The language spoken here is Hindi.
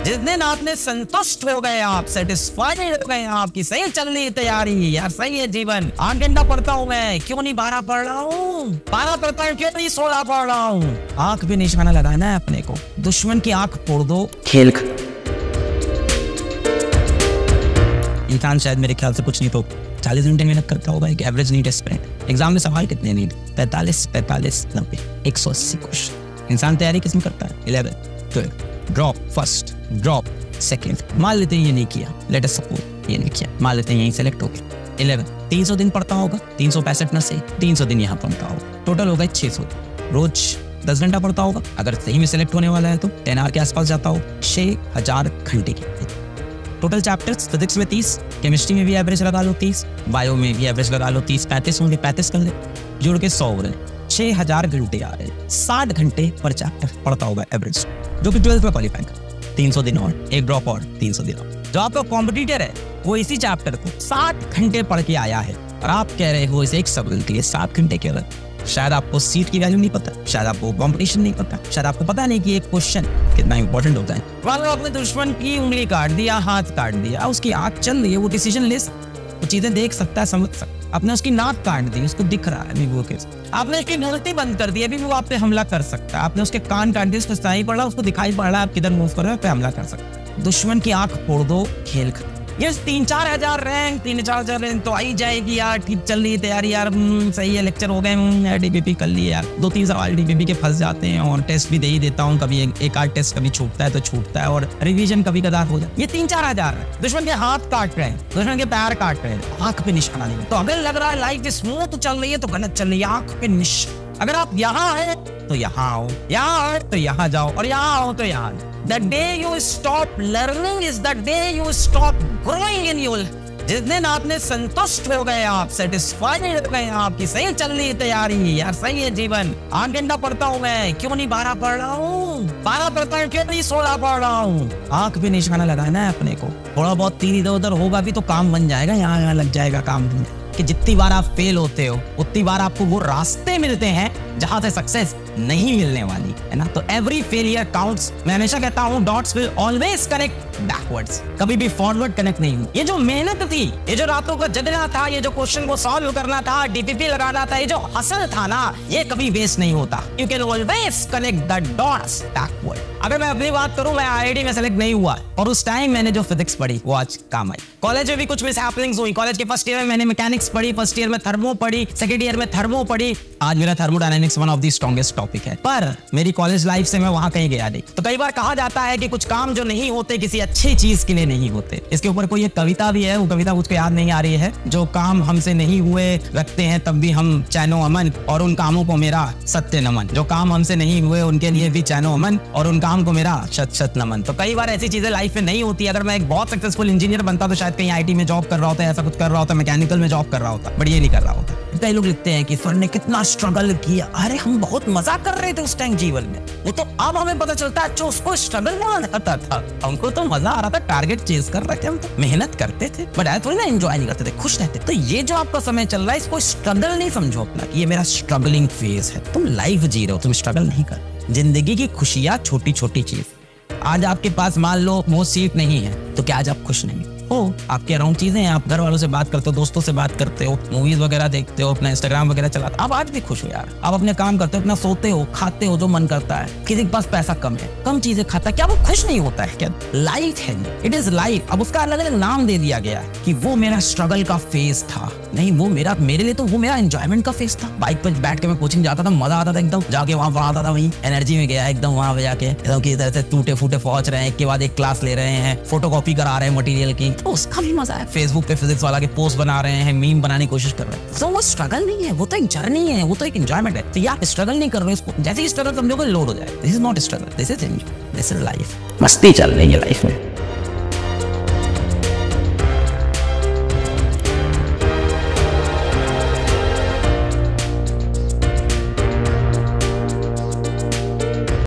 जिस दिन आपने संतुष्ट हो गए, आप सेटिस्फाइड हो गए, आपकी सही चल रही तैयारी, यार सही है जीवन। 8 घंटा पढ़ता हूँ मैं, क्यों नहीं 12 पढ़ रहा हूँ? 12 पढ़ता हूँ, क्यों नहीं 16 पढ़ रहा हूँ? आंख पे निशाना लगाना है अपने को, दुश्मन की आंख फोड़ दो, खेल इंसान शायद मेरे ख्याल से कुछ नहीं तो 40 घंटे मेहनत करता होगा एक एवरेज नीट एस्पिरेंट। एग्जाम में सवाल कितने नीट? 45, 90, 180 क्वेश्चन। इंसान तैयारी किसमें करता है? 11, 12, ड्रॉप फर्स्ट, ड्रॉप सेकंड। मान लेते हैं ये नहीं किया, लेट अस सपोज ये नहीं किया, मान लेते हैं यहीं सेलेक्ट हो गया। 11, 300 दिन पढ़ता होगा, 365 में से 300 दिन यहाँ पढ़ता होगा, टोटल होगा 600। रोज 10 घंटा पढ़ता होगा, अगर सही में सेलेक्ट होने वाला है तो 10 आवर के आसपास जाता हो, 6000 घंटे की। टोटल चैप्टर्स फिजिक्स में 30, केमिस्ट्री में भी एवरेज लगा लो 30, बायो में भी एवरेज लगा लो 30, 35 होंगे, 35 कर ले, जोड़ के 100 हो रहे, 6000 घंटे आ रहे। 60 घंटे पर चैप्टर पढ़ता होगा एवरेज, जो कि 12th में क्वालिफाई कर। 300 दिन और एक ड्रॉप और 300 दिन और। जो आपका कॉम्पिटिटर है वो इसी चैप्टर को 60 घंटे पढ़ के आया है और आप कह रहे हो इसे एक सवाल के लिए 7 घंटे क्यों? शायद आपको सीट की वैल्यू नहीं पता, शायद आपको कंपटीशन नहीं पता, शायद आपको पता नहीं कि एक क्वेश्चन कितना इंपॉर्टेंट होता है। वालों अपने दुश्मन की उंगली काट दिया, हाथ काट दिया, उसकी आंख चल रही है, वो डिसीजन ले सकता, वो चीजें देख सकता है, समझ सकता है। आपने उसकी नाक काट दी, उसको दिख रहा है अभी वो केस। आपने उसकी गलती बंद कर दी, अभी वो आप पे हमला कर सकता है। आपने उसके कान काट दिए, उसको सही पड़ रहा, उसको दिखाई पड़ रहा है, आप किधर मूव कर रहे हो, पे हमला कर सकता है। दुश्मन की आंख फोड़ दो, खेल खत्म। ये 3-4 हजार रैंक, 3-4 हजार रैंक तो आई जाएगी यार, ठीक चल रही है तैयारी यार, सही है, लेक्चर हो गए, डीपीपी कर लिए यार, 2-3 सवाल डीपीपी के फंस जाते हैं और टेस्ट भी दे ही देता हूँ, कभी एक आध टेस्ट कभी छूटता है तो छूटता है और रिवीजन कभी कदार हो जाए। ये 3-4 हजार है। दुश्मन के हाथ काट रहे हैं, दुश्मन के पैर काट रहे हैं, आंख पे निशाना नहीं। तो अगर लग रहा है लाइफ स्मूथ चल रही है तो गलत चल रही है, आंख पे निशाना। अगर आप यहाँ है तो यहाँ आओ, यहाँ है तो यहाँ जाओ, और यहाँ आओ तो यहाँ। The day you stop learning is the day you stop growing in your life. जिस दिन आपने संतुष्ट हो गए, आप सेटिस्फाइड हो गए, आपकी सही चल रही तैयारी, यार सही है जीवन। 8 घंटा पढ़ता हूँ मैं, क्यों नहीं 12 पढ़ रहा हूँ? 12 पढ़ता हूँ, क्यों नहीं 16 पढ़ रहा हूँ? आंख पे निशाना लगाना है अपने को, थोड़ा बहुत तीर इधर उधर होगा भी तो काम बन जाएगा, यहाँ लग जाएगा काम कि जितनी बार आप फेल होते हो उतनी बार आपको वो रास्ते मिलते हैं जहां से सक्सेस नहीं मिलने वाली है ना। तो एवरी फेलियर काउंट्स। मैं हमेशा कहता हूं dots will always connect backwards, कभी भी फॉरवर्ड कनेक्ट नहीं हुई। ये जो मेहनत थी, ये जो रातों को जगना था, ये जो क्वेश्चन को सॉल्व करना था, डीपीपी लगाना था, ये जो हसल था ना, ये कभी वेस्ट नहीं होता। You can always connect the dots backward. अगर मैं अपनी बात करूं, मैं आईआईटी में सेलेक्ट नहीं हुआ और उस टाइम मैंने जो फिजिक्स पढ़ी वो आज काम आई। कॉलेज में भी कुछ मिसहैपनिंग्स हुई। कॉलेज के फर्स्ट ईयर में मैंने मैकेनिक्स पढ़ी, फर्स्ट ईयर में थर्मो पढ़ी, सेकंड ईयर में थर्मो पढ़ी। आज मेरा thermodynamics one of the strongest topic है, पर मेरी कॉलेज लाइफ से मैं वहां कहीं गया नहीं। तो कई बार कहा जाता है कि कुछ काम जो नहीं होते किसी अच्छी चीज के लिए नहीं होते। इसके ऊपर कोई एक कविता भी है, वो कविता मुझको याद नहीं आ रही है। जो काम हमसे नहीं हुए रखते हैं तब भी हम चैनो अमन, और उन कामों को मेरा सत्य नमन। जो काम हमसे नहीं हुए उनके लिए भी चैनो अमन, और उन काम को मेरा शत शत नमन। तो कई बार ऐसी चीजें लाइफ में नहीं होती। अगर मैं एक बहुत सक्सेसफुल इंजीनियर बनता तो शायद कहीं आईटी में जॉब कर रहा होता, ऐसा कुछ कर रहा होता, मैकेनिकल में जॉब कर रहा होता, बट ये नहीं कर रहा होता। कई लोग लिखते हैं कि सर ने कितना स्ट्रगल किया। अरे हम बहुत मजा कर रहे थे उस टाइम जीवन में, वो तो अब हमें पता चलता है जो उसको स्ट्रगल नहीं आता था, हमको तो मजा आ रहा था, टारगेट चेज कर रहे थे, हम तो मेहनत करते थे, बट ऐसा थोड़ी ना एंजॉय नहीं करते थे, खुश रहते। तो ये जो आपका समय चल रहा है, इसको स्ट्रगल नहीं समझो अपना कि ये मेरा स्ट्रगलिंग फेज है। तुम लाइफ जी रहे हो, तुम स्ट्रगल नहीं कर। जिंदगी की खुशियां छोटी छोटी चीज। आज आपके पास मान लो वो सीट नहीं है तो क्या आज आप खुश नहीं हो? आपके अराउंड चीजें हैं, आप घर वालों से बात करते हो, दोस्तों से बात करते हो, मूवीज वगैरह देखते हो, अपना इंस्टाग्राम वगैरह चलाते हो, आप आज भी खुश हो यार। आप अपने काम करते हो, अपना सोते हो, खाते हो जो मन करता है। किसी के पास पैसा कम है, कम चीजें खाता है, क्या वो खुश नहीं होता है? क्या लाइफ है? It is life. अब उसका अलग अलग नाम दे दिया गया है कि वो मेरा स्ट्रगल का फेज था। नहीं, वो मेरे लिए तो वो मेरा एंजॉयमेंट का फेज था। बाइक पर बैठ के मैं कोचिंग जाता था, मजा आता था एकदम, जाके वहां पढ़ाता था, वहीं एनर्जी में गया एकदम, वहां पे जाके एकदम की तरह से टूटे फूटे पहुंच रहे हैं, एक के बाद एक क्लास ले रहे हैं, फोटोकॉपी करा रहे हैं मटेरियल की, तो उसका भी मजा है। फेसबुक पे फिजिक्स वाला के पोस्ट बना रहे हैं, मीम बनाने की कोशिश कर रहे हैं। तो वो स्ट्रगल नहीं है, वो तो एक जर्नी है, वो तो एक एंजॉयमेंट है। तो आप स्ट्रगल नहीं कर रहे हो, जैसे ही स्ट्रगल समझोगे लोड हो जाए। This is not struggle, this is enjoy, this is life. मस्ती चल रही है लाइफ में।